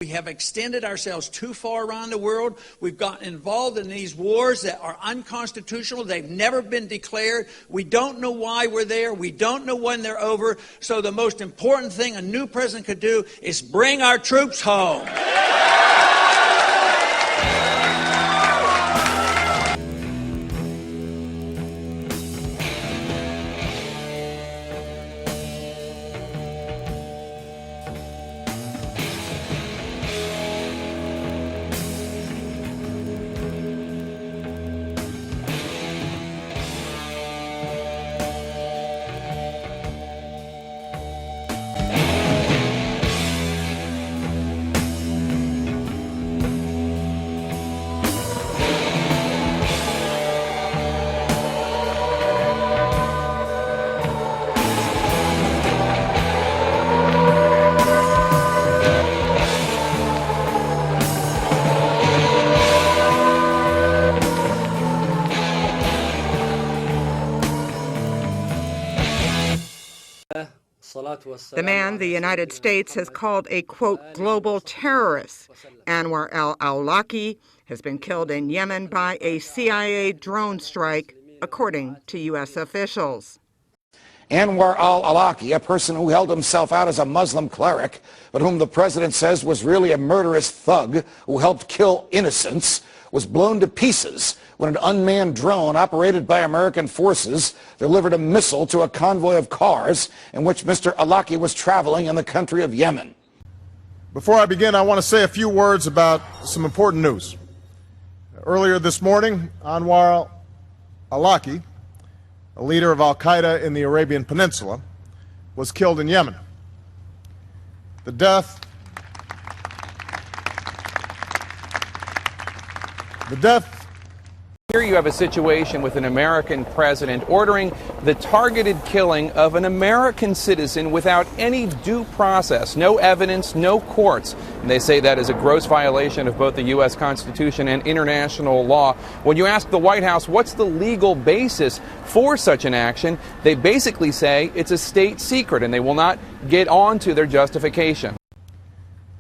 We have extended ourselves too far around the world. We've gotten involved in these wars that are unconstitutional. They've never been declared. We don't know why we're there. We don't know when they're over. So the most important thing a new president could do is bring our troops home. The man the United States has called a, quote, global terrorist, Anwar al-Awlaki, has been killed in Yemen by a CIA drone strike, according to U.S. officials. Anwar al-Awlaki, a person who held himself out as a Muslim cleric, but whom the president says was really a murderous thug who helped kill innocents, was blown to pieces when an unmanned drone operated by American forces delivered a missile to a convoy of cars in which Mr. Awlaki was traveling in the country of Yemen. Before I begin, I want to say a few words about some important news. Earlier this morning, Anwar al-Awlaki, a leader of al-Qaeda in the Arabian Peninsula, was killed in Yemen. The death Here you have a situation with an American president ordering the targeted killing of an American citizen without any due process, no evidence, no courts. And they say that is a gross violation of both the U.S. Constitution and international law. When you ask the White House what's the legal basis for such an action, they basically say it's a state secret and they will not get on to their justification.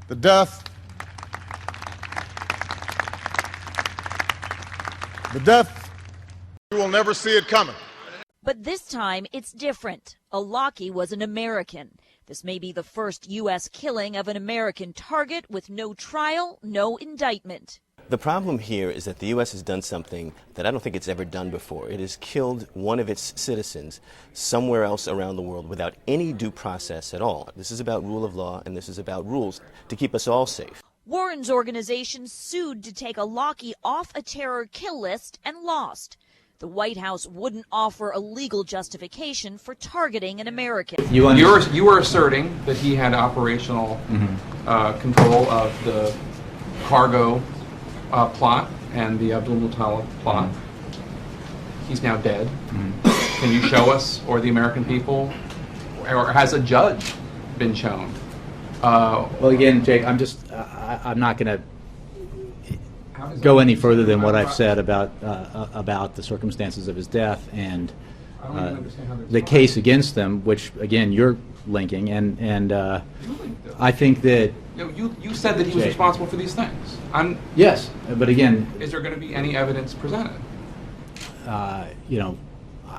The death you will never see it coming. But this time it's different. Awlaki was an American. This may be the first U.S. killing of an American target with no trial, no indictment. The problem here is that the U.S. has done something that I don't think it's ever done before. It has killed one of its citizens somewhere else around the world without any due process at all. This is about rule of law, and this is about rules to keep us all safe. Warren's organization sued to take Awlaki off a terror kill list and lost. The White House wouldn't offer a legal justification for targeting an American. You were asserting that he had operational control of the cargo plot and the Abdul-Muttalib plot. He's now dead. Can you show us, or the American people, or has a judge been shown? Well, again, Jake, I'm not going to go any further than what I've said about the circumstances of his death and the case against them, which again you're linking, and I think that you said that he was responsible for these things. Yes, but again, is there going to be any evidence presented? You know,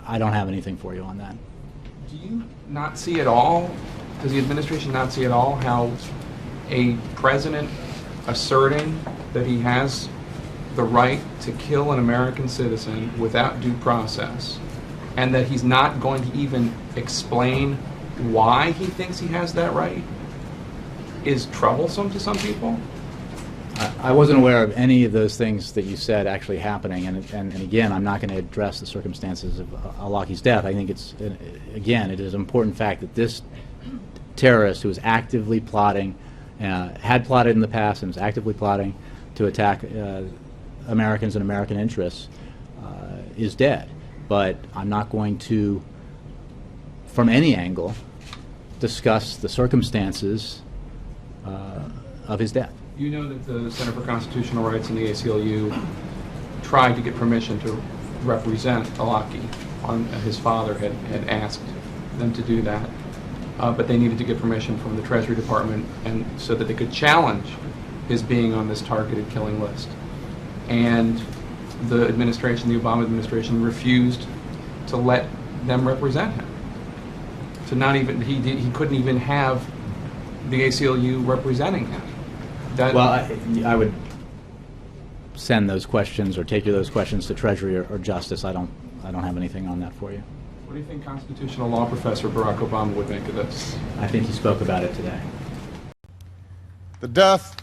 I don't have anything for you on that. Do you not see at all? Does the administration not see at all how a president asserting that he has the right to kill an American citizen without due process, and that he's not going to even explain why he thinks he has that right, is troublesome to some people? I wasn't aware of any of those things that you said actually happening, and again, I'm not going to address the circumstances of Awlaki's death. I think it's, again, it is an important fact that this terrorist who was actively plotting, had plotted in the past and is actively plotting to attack Americans and American interests, is dead. But I'm not going to, from any angle, discuss the circumstances of his death. You know that the Center for Constitutional Rights and the ACLU tried to get permission to represent Awlaki. His father had asked them to do that. but they needed to get permission from the Treasury Department, and so that they could challenge his being on this targeted killing list. And the administration, the Obama administration, refused to let them represent him. So not even he couldn't even have the ACLU representing him. Well, I would send those questions or take those questions to Treasury or Justice. I don't have anything on that for you. What do you think constitutional law professor Barack Obama would make of this? I think he spoke about it today. The death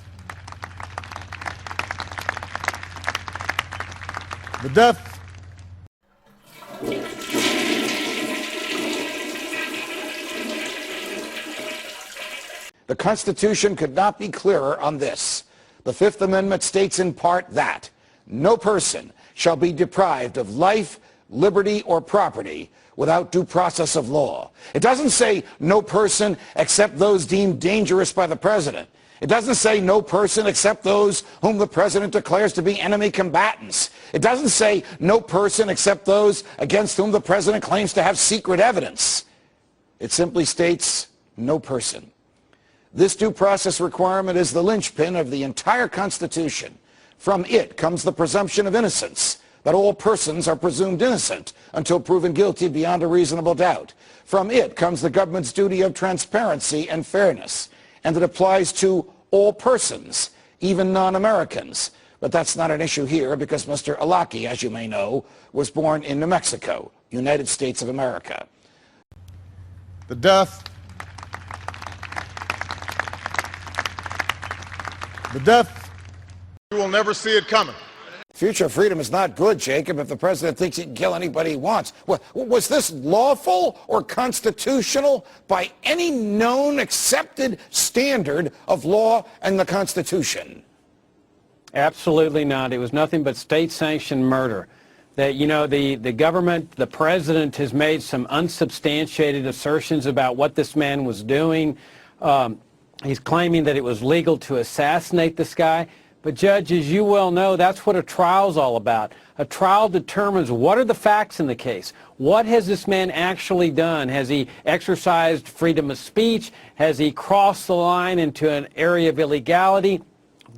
The Constitution could not be clearer on this. The Fifth Amendment states in part that no person shall be deprived of life, liberty, or property without due process of law. It doesn't say no person except those deemed dangerous by the president. It doesn't say no person except those whom the president declares to be enemy combatants. It doesn't say no person except those against whom the president claims to have secret evidence. It simply states no person. This due process requirement is the linchpin of the entire Constitution. From it comes the presumption of innocence, that all persons are presumed innocent until proven guilty beyond a reasonable doubt. From it comes the government's duty of transparency and fairness, and it applies to all persons, even non-Americans. But that's not an issue here because Mr. al-Awlaki, as you may know, was born in New Mexico, United States of America. The death you will never see it coming. Future freedom is not good, Jacob, if the president thinks he can kill anybody he wants. Was this lawful or constitutional by any known accepted standard of law and the Constitution? Absolutely not. It was nothing but state-sanctioned murder. That, you know, the government, the president has made some unsubstantiated assertions about what this man was doing. He's claiming that it was legal to assassinate this guy. But, Judge, as you well know, that's what a trial's all about. A trial determines what are the facts in the case. What has this man actually done? Has he exercised freedom of speech? Has he crossed the line into an area of illegality?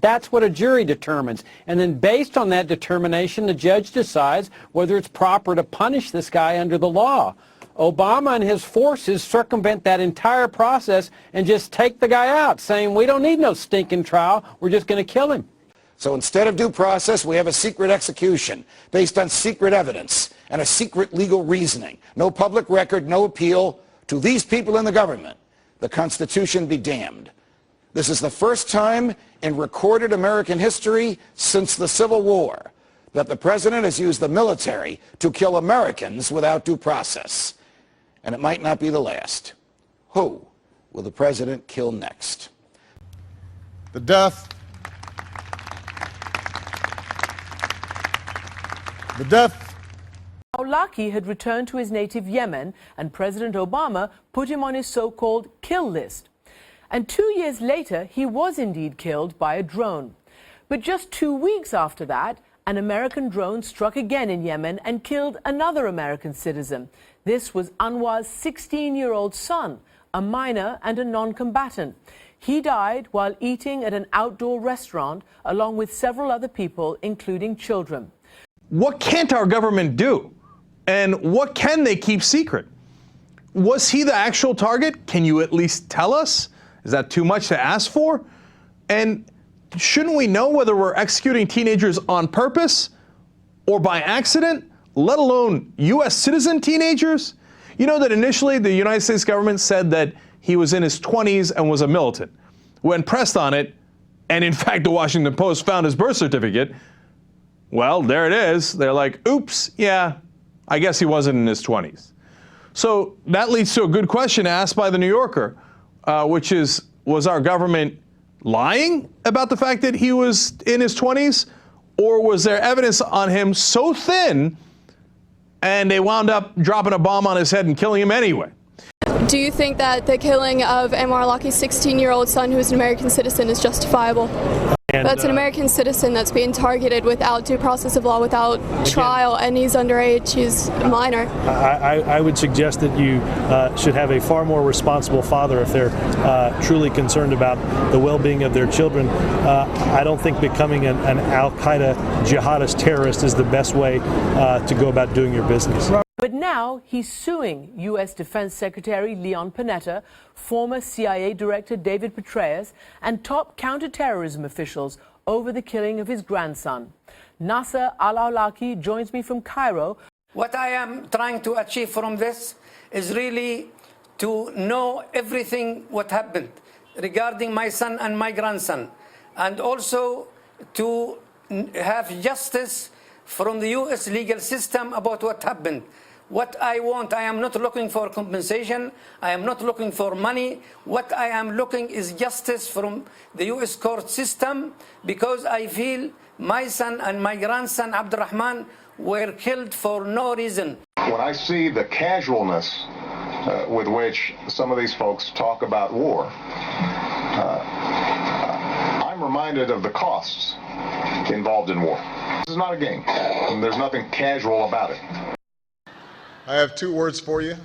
That's what a jury determines. And then based on that determination, the judge decides whether it's proper to punish this guy under the law. Obama and his forces circumvent that entire process and just take the guy out, saying we don't need no stinking trial, we're just going to kill him. So instead of due process, we have a secret execution based on secret evidence and a secret legal reasoning. No public record, no appeal to these people in the government. The Constitution be damned. This is the first time in recorded American history since the Civil War that the president has used the military to kill Americans without due process. And it might not be the last. Who will the president kill next? The death Al-Awlaki had returned to his native Yemen, and President Obama put him on his so-called kill list. And 2 years later, he was indeed killed by a drone. But just 2 weeks after that, an American drone struck again in Yemen and killed another American citizen. This was Anwar's 16-year-old son, a minor and a non-combatant. He died while eating at an outdoor restaurant along with several other people, including children. What can't our government do? And what can they keep secret? Was he the actual target? Can you at least tell us? Is that too much to ask for? And shouldn't we know whether we're executing teenagers on purpose or by accident, let alone U.S. citizen teenagers? You know that initially the United States government said that he was in his 20s and was a militant. When pressed on it, and in fact the Washington Post found his birth certificate, well, there it is. They're like, oops, yeah, I guess he wasn't in his 20s. So that leads to a good question asked by the New Yorker, which is, was our government lying about the fact that he was in his 20s? Or was there evidence on him so thin and they wound up dropping a bomb on his head and killing him anyway? Do you think that the killing of Anwar al-Awlaki's 16-year-old son, who is an American citizen, is justifiable? That's an American citizen that's being targeted without due process of law, without trial, and he's underage, he's a minor. I would suggest that you should have a far more responsible father if they're truly concerned about the well-being of their children. I don't think becoming an al-Qaeda jihadist terrorist is the best way to go about doing your business. But now he's suing U.S. Defense Secretary Leon Panetta, former CIA Director David Petraeus, and top counterterrorism officials over the killing of his grandson. Nasser al-Awlaki joins me from Cairo. What I am trying to achieve from this is really to know everything what happened regarding my son and my grandson, and also to have justice from the U.S. legal system about what happened. What I want, I am not looking for compensation, I am not looking for money. What I am looking is justice from the U.S. court system, because I feel my son and my grandson Abdulrahman were killed for no reason. When I see the casualness with which some of these folks talk about war, I'm reminded of the costs involved in war. This is not a game, and there's nothing casual about it. I have two words for you: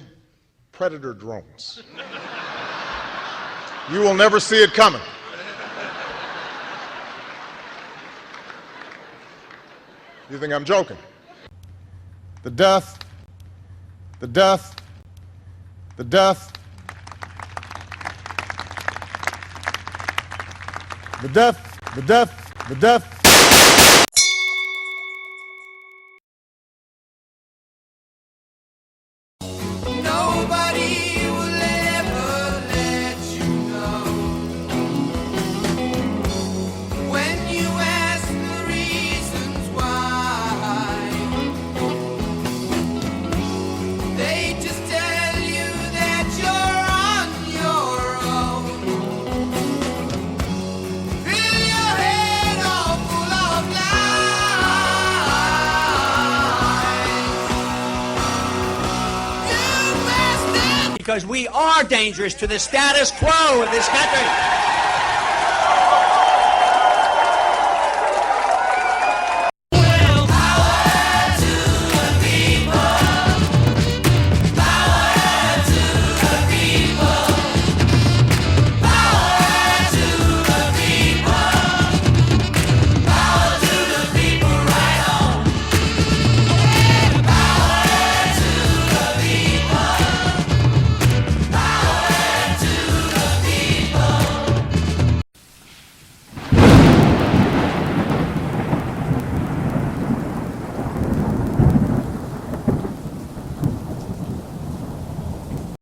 predator drones. You will never see it coming. You think I'm joking? The death, the death, the death, the death, the death, the death. Because we are dangerous to the status quo of this country.